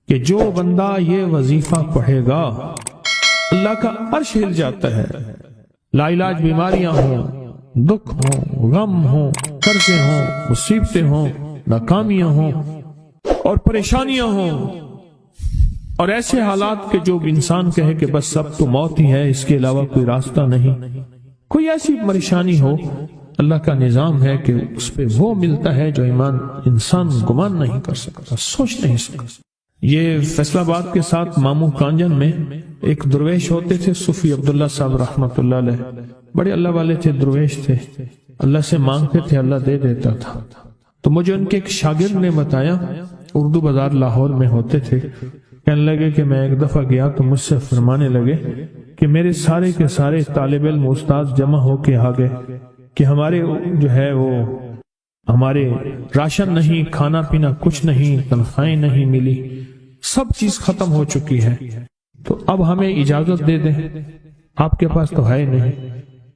کہ جو بندہ یہ وظیفہ پڑھے گا اللہ کا عرش ہل جاتا ہے. لا علاج بیماریاں ہوں، دکھ ہوں، غم ہوں، قرضے ہوں، مصیبتیں ہوں، ناکامیاں ہوں اور پریشانیاں ہوں اور ایسے حالات کے جو انسان کہے کہ بس اب تو موت ہی ہے، اس کے علاوہ کوئی راستہ نہیں، کوئی ایسی پریشانی ہو، اللہ کا نظام ہے کہ اس پہ وہ ملتا ہے جو ایمان انسان گمان نہیں کر سکتا، سوچ نہیں سکتا. یہ فیصل آباد کے ساتھ ماموں کانجن میں ایک درویش ہوتے تھے، صوفی عبداللہ صاحب رحمۃ اللہ علیہ، بڑے اللہ والے تھے، درویش تھے، اللہ سے مانگتے تھے، اللہ دے دیتا تھا. تو مجھے ان کے ایک شاگرد نے بتایا، اردو بازار لاہور میں ہوتے تھے، کہنے لگے کہ میں ایک دفعہ گیا تو مجھ سے فرمانے لگے کہ میرے سارے کے سارے طالب علم استاد جمع ہو کے آ گئے کہ ہمارے جو ہے وہ ہمارے راشن نہیں، کھانا پینا کچھ نہیں، تنخواہیں نہیں ملی، سب چیز ختم ہو چکی ہے، تو اب ہمیں اجازت دے دیں، آپ کے پاس تو ہے نہیں.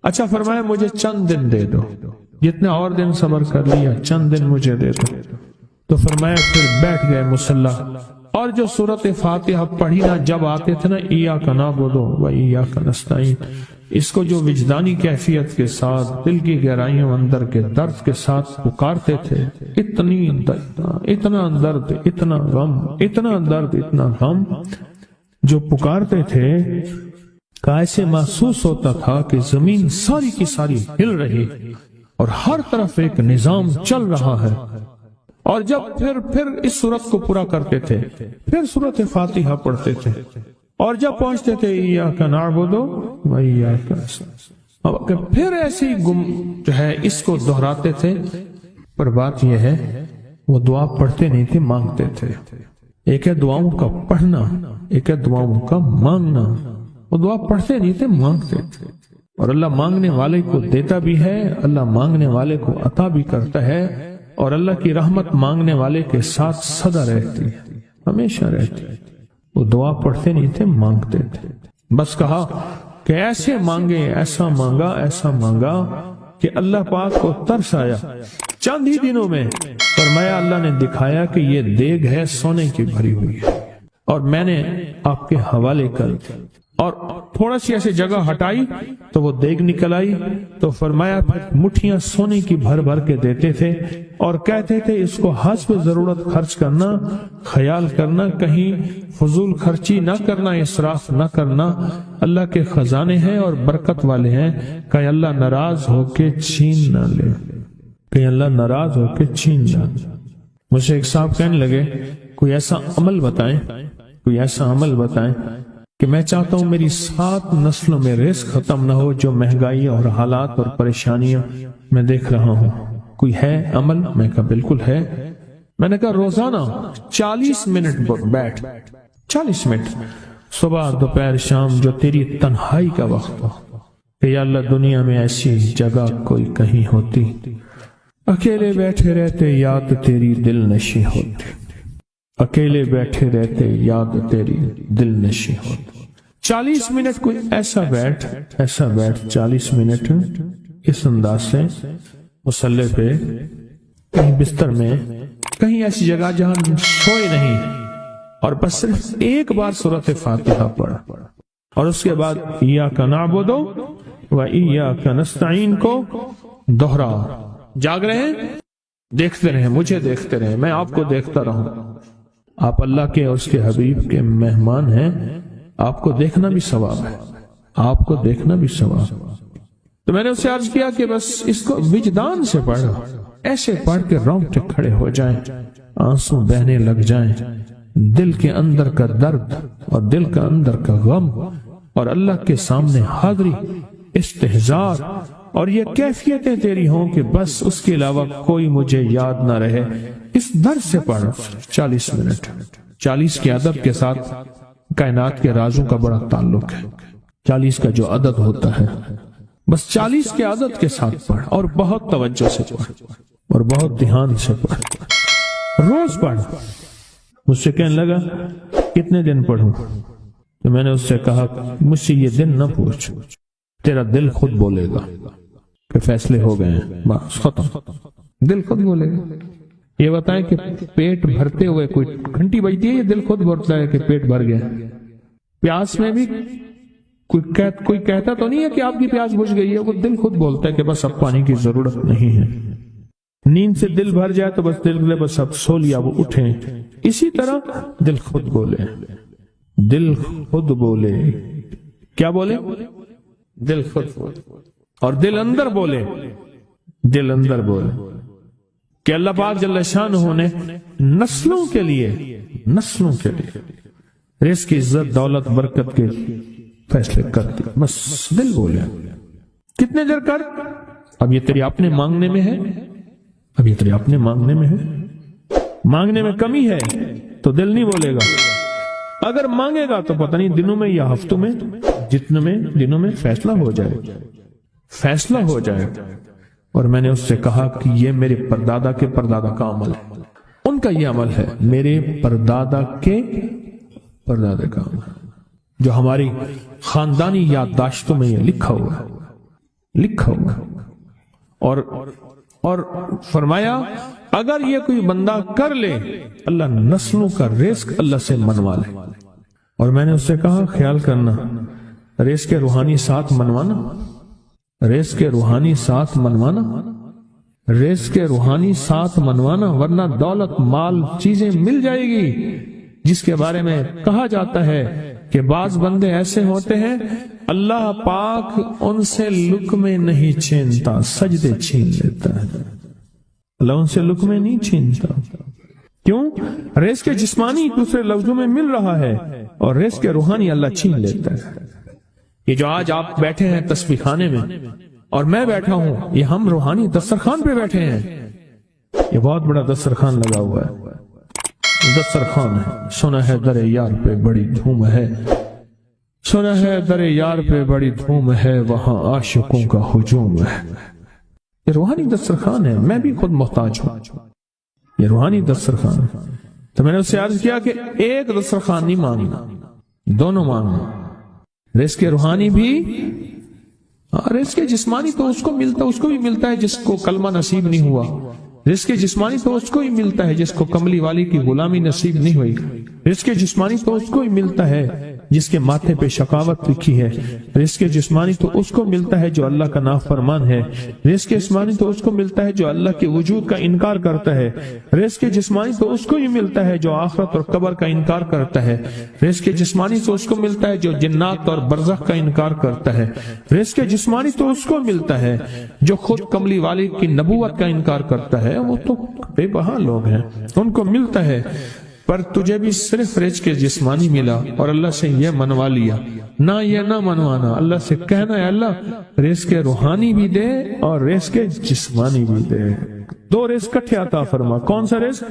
اچھا فرمایا مجھے چند دن دے دو، جتنے اور دن صبر کر لیا، چند دن مجھے دے دو. تو فرمایا پھر بیٹھ گئے مصلی اور جو سورۃ فاتحہ پڑھی نا جب آتے تھے نا، ایاک نعبد و ایاک نستعین، اس کو جو وجدانی کیفیت کے ساتھ دل کی گہرائیوں اندر کے درد کے ساتھ پکارتے تھے، اتنا درد، اتنا غم، اتنا درد، اتنا غم جو پکارتے تھے کہ ایسے محسوس ہوتا تھا کہ زمین ساری کی ساری ہل رہی اور ہر طرف ایک نظام چل رہا ہے. اور جب پھر اس صورت کو پورا کرتے تھے، پھر سورۃ فاتحہ پڑھتے تھے، اور جب پہنچتے تھے ایاک نعبد و ایاک نستعین، پھر ایسے جو ہے اس کو دہراتے تھے. پر بات یہ ہے وہ دعا پڑھتے نہیں تھے، مانگتے تھے. ایک ہے دعاؤں کا پڑھنا، ایک ہے دعاؤں کا مانگنا. وہ دعا پڑھتے نہیں تھے، مانگتے تھے، اور اللہ مانگنے والے کو دیتا بھی ہے، اللہ مانگنے والے کو عطا بھی کرتا ہے، اور اللہ کی رحمت مانگنے والے کے ساتھ سدا رہتی ہے، ہمیشہ رہتی ہے. وہ دعا پڑھتے نہیں تھے، مانگتے تھے. بس کہا کہ ایسے مانگے، ایسا مانگا، ایسا مانگا کہ اللہ پاک کو ترس آیا. چند ہی دنوں میں فرمایا اللہ نے دکھایا کہ یہ دیگ ہے سونے کی بھری ہوئی ہے، اور میں نے آپ کے حوالے کر دی، اور تھوڑا سی ایسے جگہ ہٹائی تو وہ دیگ نکل آئی. تو فرمایا پھر مٹھیاں سونے کی بھر بھر کے دیتے تھے اور کہتے تھے اس کو حسب ضرورت خرچ کرنا، خیال کرنا، کہیں فضول خرچی نہ کرنا، اسراف نہ کرنا، اللہ کے خزانے ہیں اور برکت والے ہیں، کہ اللہ ناراض ہو کے چھین نہ لے، کہ اللہ ناراض ہو کے چھین نہ لے. مجھ سے ایک صاحب کہنے لگے کوئی ایسا عمل بتائیں، کوئی ایسا عمل بتائیں کہ میں چاہتا ہوں میری 7 نسلوں میں رزق ختم نہ ہو، جو مہنگائی اور حالات اور پریشانیاں میں دیکھ رہا ہوں. کوئی ہے عمل؟ میں کہا بالکل ہے. میں نے کہا روزانہ 40 منٹ بیٹھ، 40 منٹ صبح دوپہر شام، جو تیری تنہائی کا وقت ہو، کہ یا اللہ دنیا میں ایسی جگہ کوئی کہیں ہوتی، اکیلے بیٹھے رہتے یاد تیری دل نشی ہوتی، اکیلے بیٹھے رہتے یاد تیری دل نشی ہوتی. 40 منٹ کوئی ایسا بیٹھ 40 منٹ اس انداز سے مصلی پہ، کہیں بستر میں، کہیں ایسی جگہ جہاں سوئے نہیں، اور بس صرف ایک بار سورۃ فاتحہ پڑھا، اور اس کے بعد ایاک نعبد و ایاک نستعین کو دوہرا. جاگ رہے ہیں، دیکھتے رہیں، مجھے دیکھتے رہیں، میں آپ کو دیکھتا رہوں. آپ اللہ کے اور اس کے حبیب کے مہمان ہیں، آپ کو دیکھنا بھی ثواب ہے، آپ کو دیکھنا بھی ثواب. تو میں نے اسے عرض کیا کہ بس اس کو وجدان سے پڑھو، ایسے پڑھ کے رونگٹے کھڑے ہو جائیں، آنسو بہنے لگ جائیں، دل کے اندر کا درد اور دل کا اندر کا غم، اور اللہ کے سامنے حاضری، استحضار، اور یہ کیفیتیں تیری ہوں کہ بس اس کے علاوہ کوئی مجھے یاد نہ رہے. اس درد سے پڑھو 40 منٹ. 40 کے عدد کے ساتھ کائنات کے رازوں کا بڑا تعلق ہے. 40 کا جو عدد ہوتا ہے، بس 40 کے عدد کے ساتھ پڑھ، اور بہت توجہ سے پڑھ، اور بہت دھیان سے پڑھ، روز پڑھ. مجھ سے کہنے لگا کتنے دن پڑھوں؟ تو میں نے اس سے کہا مجھ سے یہ دن نہ پوچھ، تیرا دل خود بولے گا کہ فیصلے ہو گئے ہیں، بس ختم. دل خود بولے گا. یہ بتائیں کہ پیٹ بھرتے ہوئے کوئی گھنٹی بجتی ہے یا دل خود بولتا ہے کہ پیٹ بھر گیا؟ پیاس میں بھی کوئی کہتا تو نہیں ہے کہ آپ کی پیاس بجھ گئی ہے، وہ دل خود بولتا ہے کہ بس اب پانی کی ضرورت نہیں ہے۔ نیند سے دل بھر جائے تو بس دل بولے بس اب سو لیا، وہ اٹھیں۔ اسی طرح دل خود بولے، دل خود بولے، کیا بولے؟ دل خود بولے، اور دل اندر بولے، دل اندر بولے کہ اللہ پاک جل شانہ نے نسلوں کے لیے رزق کی عزت، دولت، برکت کے فیصلے کر دی، بس دل بولے۔ کتنے دیر کر؟ اب یہ تیری اپنے مانگنے میں ہے، اب یہ تیری اپنے مانگنے میں ہے۔ مانگنے میں کمی ہے تو دل نہیں بولے گا، اگر مانگے گا تو پتہ نہیں دنوں میں یا ہفتوں میں، جتنے میں دنوں میں فیصلہ ہو جائے۔ اور میں نے اس سے کہا کہ یہ میرے پردادا کے پردادا کا عمل ہے، ان کا یہ عمل ہے، میرے پردادا کے پردادا کا عمل ہے، جو ہماری خاندانی یادداشتوں میں یہ لکھا ہوا اور فرمایا اگر یہ کوئی بندہ کر لے، اللہ نسلوں کا رزق اللہ سے منوا لے۔ اور میں نے اس سے کہا خیال کرنا، رزق کے روحانی ساتھ منوانا، رزق کے روحانی ساتھ منوانا، رزق کے روحانی ساتھ منوانا، ورنہ دولت، مال، چیزیں مل جائے گی جس کے بارے میں کہا جاتا ہے کہ بعض بندے ایسے ہوتے ہیں اللہ پاک ان سے لقمے نہیں چھینتا، سجدے چھین لیتا ہے، اللہ ان سے لقمے نہیں چھینتا۔ کیوں؟ رزق جسمانی دوسرے لفظوں میں مل رہا ہے اور رزق روحانی اللہ چھین لیتا ہے۔ یہ جو آج آپ بیٹھے ہیں تسبیح خانے میں اور میں بیٹھا ہوں، یہ ہم روحانی دسترخوان پہ بیٹھے ہیں، یہ بہت بڑا دسترخوان لگا ہوا ہے، دسترخوان ہے۔ سنا ہے در یار پہ بڑی دھوم ہے، سنا ہے در یار پہ بڑی دھوم ہے، وہاں عاشقوں کا ہجوم ہے۔ یہ روحانی دسترخوان ہے، میں بھی خود محتاج ہوں، یہ روحانی دسترخوان ہے۔ تو میں نے اس سے عرض کیا کہ ایک دسترخوان نہیں مانگنا، دونوں مانگنا، رزق روحانی بھی، رزق جسمانی تو اس کو بھی ملتا ہے جس کو کلمہ نصیب نہیں ہوا، رزق جسمانی تو اس کو ہی ملتا ہے جس کو کملی والی کی غلامی نصیب نہیں ہوئی، رزق جسمانی تو اس کو ہی ملتا ہے جس کے ماتھے پہ شقاوت لکھی ہے، رزق جسمانی تو اس کو ملتا ہے جو اللہ کا نافرمان ہے، رزق جسمانی تو اس کو ملتا ہے جو اللہ کے وجود کا انکار کرتا ہے، رزق جسمانی تو اس کو ہی ملتا ہے جو آخرت اور قبر کا انکار کرتا ہے، رزق جسمانی تو اس کو ملتا ہے جو جنات اور برزخ کا انکار کرتا ہے، رزق جسمانی تو اس کو ملتا ہے جو خود کملی والی کی نبوت کا انکار کرتا ہے، وہ تو بے بہا لوگ ہیں، ان کو ملتا ہے۔ پر تجھے بھی صرف رزق جسمانی ملا اور اللہ سے یہ منوا لیا، نہ یہ نہ منوانا، اللہ سے کہنا ہے اللہ رزق روحانی بھی دے اور رزق جسمانی بھی دے، دو رزق کٹھے عطا فرما، کون سا رزق؟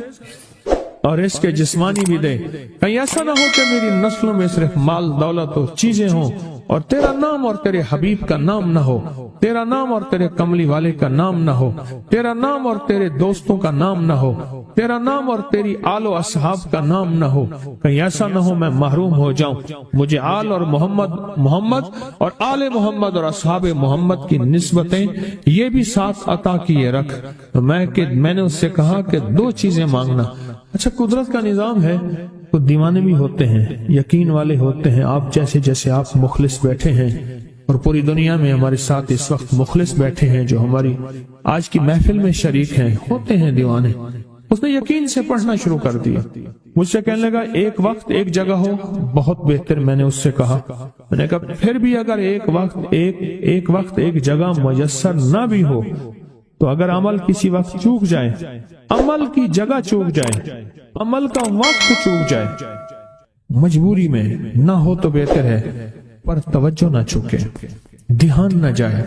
اور رزق جسمانی بھی دے۔ کہیں ایسا نہ ہو کہ میری نسلوں میں صرف مال، دولت اور چیزیں ہوں اور تیرا نام اور تیرے حبیب کا نام نہ ہو، تیرا نام اور تیرے کملی والے کا نام نہ ہو، تیرا نام اور تیرے دوستوں کا نام نہ ہو، تیرا نام اور تیری آل و اصحاب کا نام نہ ہو، کہیں ایسا نہ ہو میں محروم ہو جاؤں۔ مجھے آل اور محمد اور آل محمد اور اصحاب محمد کی نسبتیں یہ بھی ساتھ عطا کیے رکھ۔ تو میں نے اس سے کہا کہ دو چیزیں مانگنا۔ اچھا، قدرت کا نظام ہے، تو دیوانے بھی ہوتے ہیں، یقین والے ہوتے ہیں، آپ جیسے آپ مخلص بیٹھے ہیں، اور پوری دنیا میں ہمارے ساتھ اس وقت مخلص بیٹھے ہیں جو ہماری آج کی محفل میں شریک ہیں، ہوتے ہیں دیوانے۔ اس نے یقین سے پڑھنا شروع کر دیا، مجھ سے کہنے لگا ایک وقت ایک جگہ ہو بہت بہتر۔ میں نے اس سے کہا، میں نے کہا پھر بھی اگر ایک وقت ایک جگہ میسر نہ بھی ہو تو اگر عمل کسی وقت چوک جائے، عمل کی جگہ چوک جائے، عمل کا وقت چوک جائے، مجبوری میں نہ ہو تو بہتر ہے، پر توجہ نہ چوکے، دھیان نہ جائے،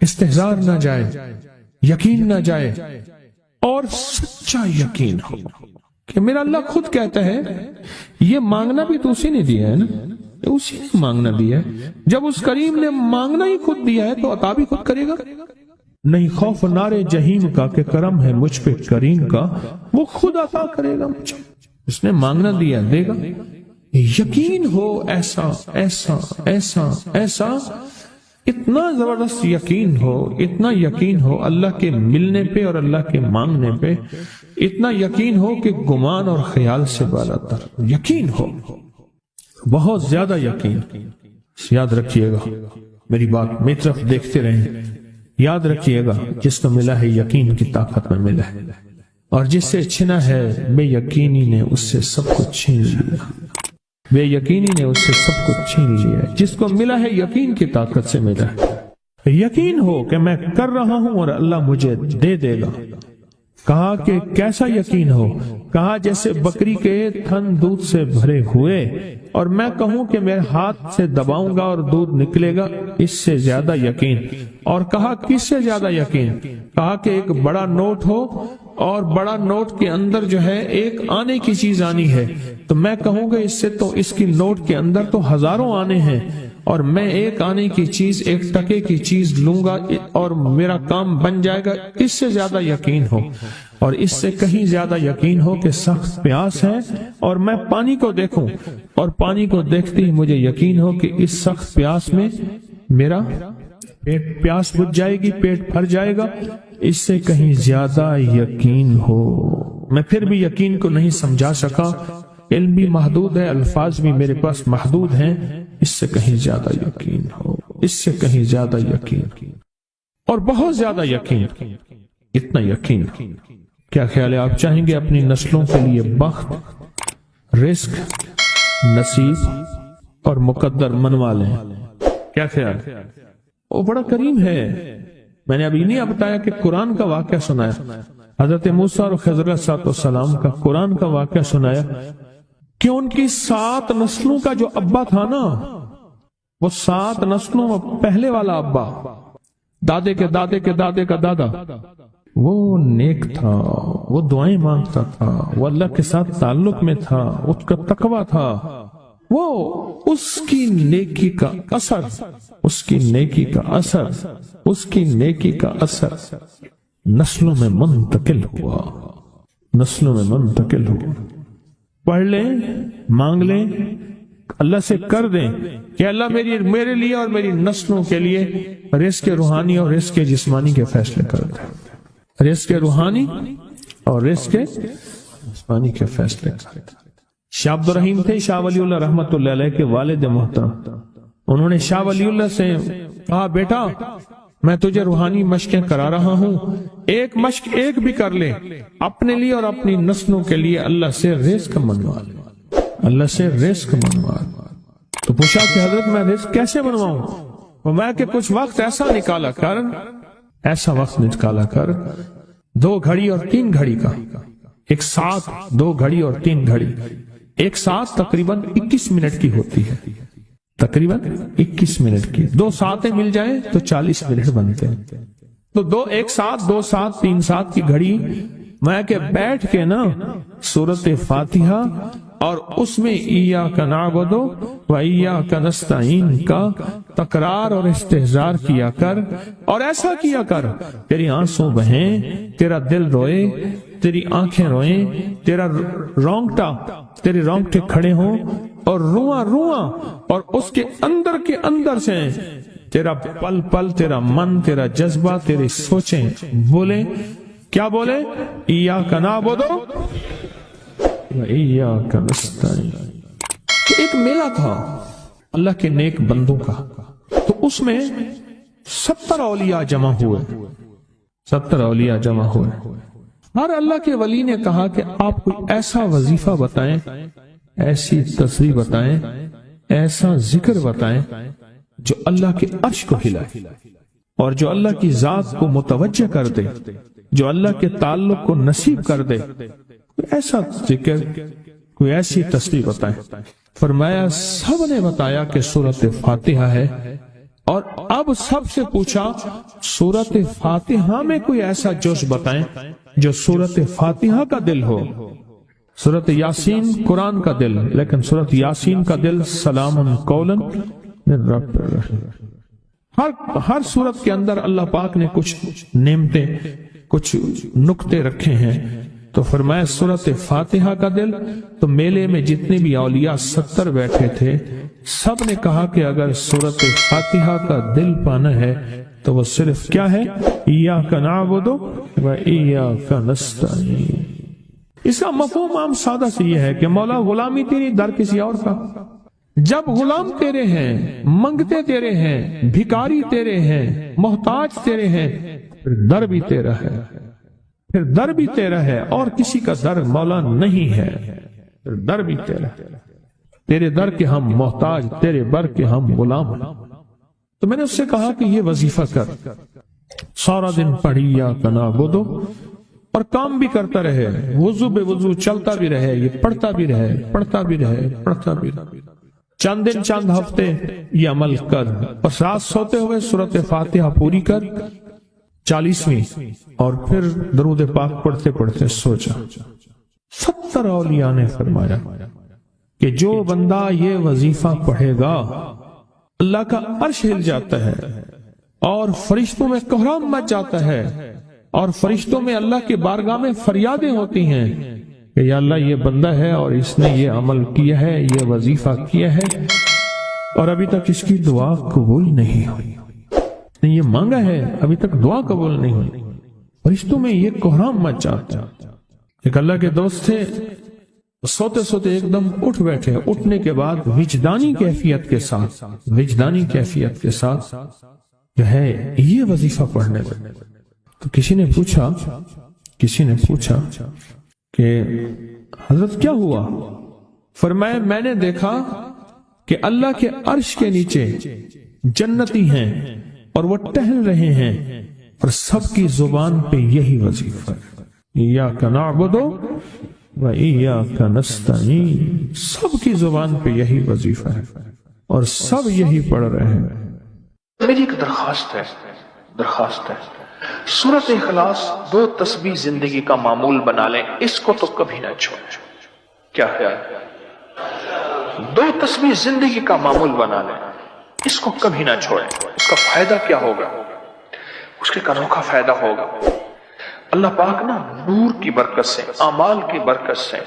استحضار نہ جائے، یقین نہ جائے، اور سچا یقین ہو کہ میرا اللہ خود کہتا ہے یہ مانگنا بھی تو اسی نے دیا ہے نا، اسی نے مانگنا دیا ہے۔ جب اس کریم نے مانگنا ہی خود دیا ہے تو عطا بھی خود کرے گا۔ نہیں خوف نارے جہیم کا کہ کرم ہے مجھ پہ کریم کا، وہ خود عطا کرے گا مجھے، اس نے مانگنا دیا دے گا۔ یقین ہو ایسا ایسا ایسا ایسا اتنا زبردست یقین ہو، اتنا یقین ہو اللہ کے ملنے پہ اور اللہ کے مانگنے پہ، اتنا یقین ہو کہ گمان اور خیال سے بالا تر یقین ہو، بہت زیادہ یقین۔ یاد رکھیے گا میری بات، میری طرف دیکھتے رہیں، یاد رکھیے گا جس کو ملا ہے یقین کی طاقت میں ملا ہے، اور جس سے چھنا ہے بے یقینی نے اس سے سب کچھ چھین لیا، بے یقینی نے اس سے سب کچھ چھین لیا۔ جس کو ملا ہے یقین کی طاقت سے ملا ہے، یقین ہو کہ میں کر رہا ہوں اور اللہ مجھے دے دے گا۔ کہا کہ کیسا یقین ہو؟ کہا جیسے بکری کے تھن دودھ سے بھرے ہوئے اور میں کہوں کہ میرے ہاتھ سے دباؤں گا اور دودھ نکلے گا، اس سے زیادہ یقین۔ اور کہا کس سے زیادہ یقین؟ کہا کہ ایک بڑا نوٹ ہو اور بڑا نوٹ کے اندر جو ہے ایک آنے کی چیز آنی ہے، تو میں کہوں گا اس سے تو اس کی نوٹ کے اندر تو ہزاروں آنے ہیں، اور میں ایک آنے کی چیز، ایک ٹکے کی چیز لوں گا اور میرا کام بن جائے گا۔ اس سے زیادہ یقین ہو، اور اس سے کہیں زیادہ یقین ہو کہ سخت پیاس ہے اور میں پانی کو دیکھوں، اور پانی کو دیکھتے ہی مجھے یقین ہو کہ اس سخت پیاس میں میرا پیاس بجھ جائے گی، پیٹ بھر جائے گا۔ اس سے کہیں زیادہ یقین ہو۔ میں پھر بھی یقین کو نہیں سمجھا سکا، علم بھی محدود ہے، الفاظ بھی میرے پاس محدود ہیں۔ اس سے کہیں زیادہ یقین ہو، اس سے کہیں زیادہ یقین، اور بہت زیادہ یقین، اتنا یقین۔ کیا خیال ہے؟ آپ چاہیں گے اپنی نسلوں کے لیے بخت، رزق، نصیب اور مقدر منوا لیں؟ کیا خیال؟ وہ بڑا کریم ہے۔ میں نے ابھی نہیں بتایا کہ قرآن کا واقعہ سنایا، حضرت موسیٰ اور خضر علیہ السلام کا قرآن کا واقعہ سنایا کہ ان کی 7 نسلوں کا جو ابا تھا نا، وہ 7 نسلوں میں پہلے والا ابا، دادے کے دادے کے دادے کا دادا، وہ نیک تھا، وہ دعائیں مانگتا تھا، وہ اللہ کے ساتھ تعلق میں تھا، اس کا تقویٰ تھا، وہ اس کی نیکی کا اثر، اس کی نیکی کا اثر، اس کی نیکی کا اثر نسلوں میں منتقل ہوا، نسلوں میں منتقل ہوا۔ پڑھ لیں، مانگ لیں، اللہ سے کر دیں کہ اللہ میرے لیے اور میری نسلوں کے لیے رزق روحانی اور رزق جسمانی کے فیصلے کر دیں، رزق روحانی اور رزق جسمانی کے فیصلے کر دیں۔ شاہ عبد الرحیم تھے شاہ ولی اللہ رحمت اللہ علیہ کے والد محترم۔ انہوں نے شاہ ولی اللہ سے کہا بیٹا میں تجھے روحانی مشقیں کرا رہا ہوں، ایک مشق ایک بھی کر لے، اپنے لیے اور اپنی نسلوں کے لیے اللہ سے رزق منوا لے، اللہ سے رزق منوا لے۔ تو پوچھا کہ حضرت میں رزق کیسے منواؤں؟ فرمایا کہ کچھ وقت ایسا نکالا کر، ایسا وقت نکالا کر 2 گھڑی اور 3 گھڑی کا، ایک ساتھ 2 گھڑی اور 3 گھڑی، ایک ساتھ تقریباً 21 منٹ کی ہوتی ہے، تقریباً 21 منٹ کی، 2 ساتیں مل جائیں تو 40 منٹ بنتے ہیں، تو ایک ساتھ 2 ساتھ 3 ساتھ کی گھڑی میں کہ بیٹھ کے نا سورۃ فاتحہ اور اس میں ایاک نعبد و ایاک نستعین کا تکرار اور استحضار کیا کر، اور ایسا کیا کر تیری آنسوں بہیں، تیرا دل روئے، تیری آنکھیں روئیں، تیرے رونگٹے کھڑے ہوں اور رواں اور اس کے اندر سے تیرا پل پل، تیرا من، تیرا جذبہ، تیری سوچیں بولیں، کیا بولے؟ ایاک نعبد و ایاک نستعین۔ ایک میلہ تھا اللہ کے نیک بندوں کا، تو اس میں 70 اولیاء جمع ہوئے، 70 اولیاء جمع ہوئے۔ ہر اللہ کے ولی نے کہا کہ آپ کوئی ایسا وظیفہ بتائیں، ایسی تصویر بتائیں، ایسا ذکر بتائیں جو اللہ کے عرش کو ہلائے اور جو اللہ کی ذات کو متوجہ کر دے، جو اللہ کے تعلق کو نصیب کر دے، کوئی ایسا ذکر، کوئی ایسی تصویر بتائیں۔ فرمایا سب نے بتایا کہ سورۃ فاتحہ ہے، اور اب سب سے پوچھا سورۃ فاتحہ میں کوئی ایسا جوش بتائیں جو سورۃ فاتحہ کا دل ہو۔ سورۃ یاسین قرآن کا دل، لیکن سورۃ یاسین کا دل سلام قولا من رب الرحیم۔ ہر سورت کے اندر اللہ پاک نے کچھ نعمتیں، کچھ نقطے رکھے ہیں تو فرمایا سورت فاتحہ کا دل. تو میلے میں جتنے بھی اولیاء 70 بیٹھے تھے سب نے کہا کہ اگر سورت فاتحہ کا دل پانا ہے تو وہ صرف کیا ہے؟ ایاک نعبد و ایاک نستعین. اس کا مفہوم عام سادہ سے یہ ہے کہ مولا غلامی تیری در کسی اور کا. جب غلام تیرے ہیں، منگتے تیرے ہیں، بھکاری تیرے ہیں، محتاج تیرے ہیں، پھر در بھی تیرا ہے، پھر در بھی تیرا ہے، اور کسی کا در مولا نہیں ہے، پھر در بھی تیرا ہے. تیرے در کے ہم محتاج، تیرے بر کے ہم غلام. تو میں نے اس سے کہا کہ یہ وظیفہ کر، سارا دن پڑھی ایاک نعبد، اور کام بھی کرتا رہے، وضو بے وضو چلتا بھی رہے، یہ پڑھتا بھی رہے، پڑھتا بھی رہے، پڑھتا بھی رہے. چند دن چند ہفتے یہ عمل کر، اور رات سوتے ہوئے سورت فاتحہ پوری کر 40ویں، اور پھر درود پاک پڑھتے پڑھتے سو جا. 70 اولیاء نے فرمایا کہ جو بندہ یہ وظیفہ پڑھے گا اللہ کا عرش ہل جاتا ہے، اور فرشتوں میں کوہرام مچ جاتا ہے، اور فرشتوں میں اللہ کے بارگاہ میں فریادیں ہوتی ہیں کہ یا اللہ یہ بندہ ہے اور اس نے یہ عمل کیا ہے، یہ وظیفہ کیا ہے، اور ابھی تک اس کی دعا قبول نہیں ہوئی، یہ مانگا ہے ابھی تک دعا قبول نہیں ہوئی. فرشتوں میں یہ کوہرام مچ جاتا ہے. ایک اللہ کے دوست تھے، سوتے سوتے ایک دم اٹھ بیٹھے. اٹھنے کے بعد وجدانی کیفیت کے ساتھ جو ہے یہ وظیفہ پڑھنے لگے. تو کسی نے پوچھا کہ حضرت کیا ہوا؟ فرمایا میں نے دیکھا کہ اللہ کے عرش کے نیچے جنتی ہیں اور وہ ٹہل رہے ہیں، اور سب کی زبان پہ یہی وظیفہ ہے، ایاک نعبد و ایاک نستعین. سب کی زبان پہ یہی وظیفہ ہے اور سب یہی پڑھ رہے ہیں. میری ایک درخواست ہے سورت اخلاص 2 تسبیح زندگی کا معمول بنا لیں، اس کو تو کبھی نہ چھوڑیں. کیا خیال ہے؟ 2 تسبیح زندگی کا معمول بنا لیں، اس کو کبھی نہ چھوڑیں. اس کا فائدہ کیا ہوگا؟ اس کے انوکھا فائدہ ہوگا. اللہ پاک نا نور کی برکت سے، اعمال کی برکت سے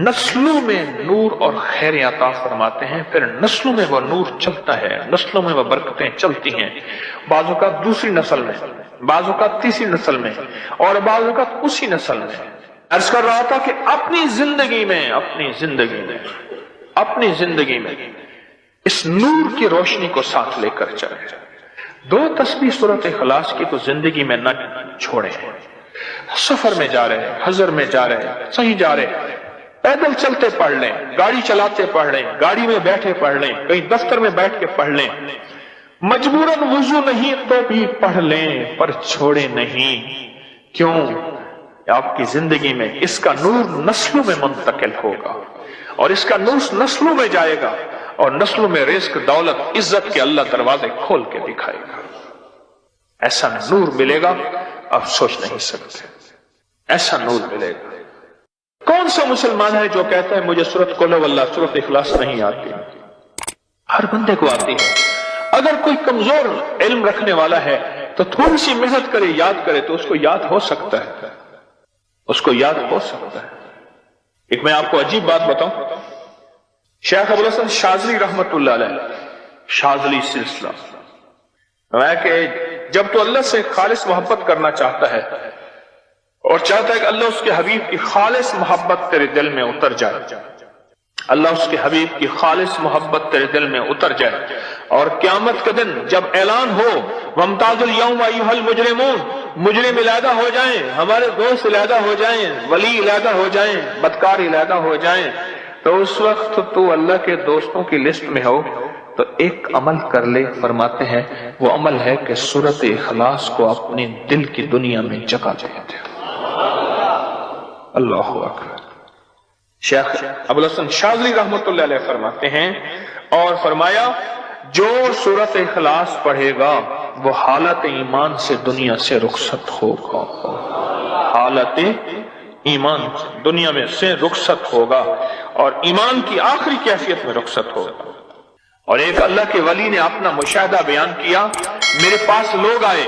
نسلوں میں نور اور خیر عطا فرماتے ہیں. پھر نسلوں میں وہ نور چلتا ہے، نسلوں میں وہ برکتیں چلتی ہیں. بعض اوقات دوسری نسل میں، بعض اوقات تیسری نسل میں، اور بعض اوقات اسی نسل میں. عرض کر رہا تھا کہ اپنی زندگی میں اس نور کی روشنی کو ساتھ لے کر چلے. 2 تسبیح سورت اخلاص کی تو زندگی میں نہ چھوڑیں. سفر میں جا رہے، حضر میں جا رہے، صحیح جا رہے، پیدل چلتے پڑھ لیں، گاڑی چلاتے پڑھ لیں، گاڑی میں بیٹھے پڑھ لیں، کہیں دفتر میں بیٹھ کے پڑھ لیں، مجبوراً وضو نہیں تو بھی پڑھ لیں، پر چھوڑے نہیں. کیوں؟ آپ کی زندگی میں اس کا نور نسلوں میں منتقل ہوگا، اور اس کا نور نسلوں میں جائے گا، اور نسلوں میں رزق، دولت، عزت کے اللہ دروازے کھول کے دکھائے گا. ایسا نور ملے گا آپ سوچ نہیں سکتے. ایسا نور ملے گا. کون سا مسلمان ہے جو کہتا ہے مجھے سورت قل ہو اللہ، سورت اخلاص نہیں آتی؟ ہر بندے کو آتی ہے. اگر کوئی کمزور علم رکھنے والا ہے تو تھوڑی سی محنت کرے، یاد کرے تو اس کو یاد ہو سکتا ہے. ایک میں آپ کو عجیب بات بتاؤں. شیخ ابوالحسن شاذلی رحمت اللہ علیہ، شاذلی سلسلہ، میں کہ جب تو اللہ سے خالص محبت کرنا چاہتا ہے اور چاہتا ہے کہ اللہ اس کے حبیب کی خالص محبت تیرے دل میں اتر جائے، اللہ اس کے حبیب کی خالص محبت تیرے دل میں اتر جائے، اور قیامت کے دن جب اعلان ہو وَامْتَازُوا الْيَوْمَ أَيُّهَا الْمُجْرِمُونَ، مجرم علیحدہ ہو جائیں، ہمارے دوست علیحدہ ہو جائیں، ولی علیحدہ ہو جائیں، بدکار علیحدہ ہو جائیں، تو اس وقت تو اللہ کے دوستوں کی لسٹ میں ہو تو ایک عمل کر لے. فرماتے ہیں وہ عمل ہے کہ سورت اخلاص کو اپنے دل کی دنیا میں جگہ دے دے. اللہ اکبر. شیخ ابوالحسن شاذلی رحمت اللہ علیہ فرماتے ہیں، اور فرمایا جو سورت اخلاص پڑھے گا وہ حالت ایمان سے دنیا سے رخصت ہوگا، حالت ایمان دنیا میں سے رخصت ہوگا، اور ایمان کی آخری کیفیت میں رخصت ہوگا. اور ایک اللہ کے ولی نے اپنا مشاہدہ بیان کیا. میرے پاس لوگ آئے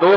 2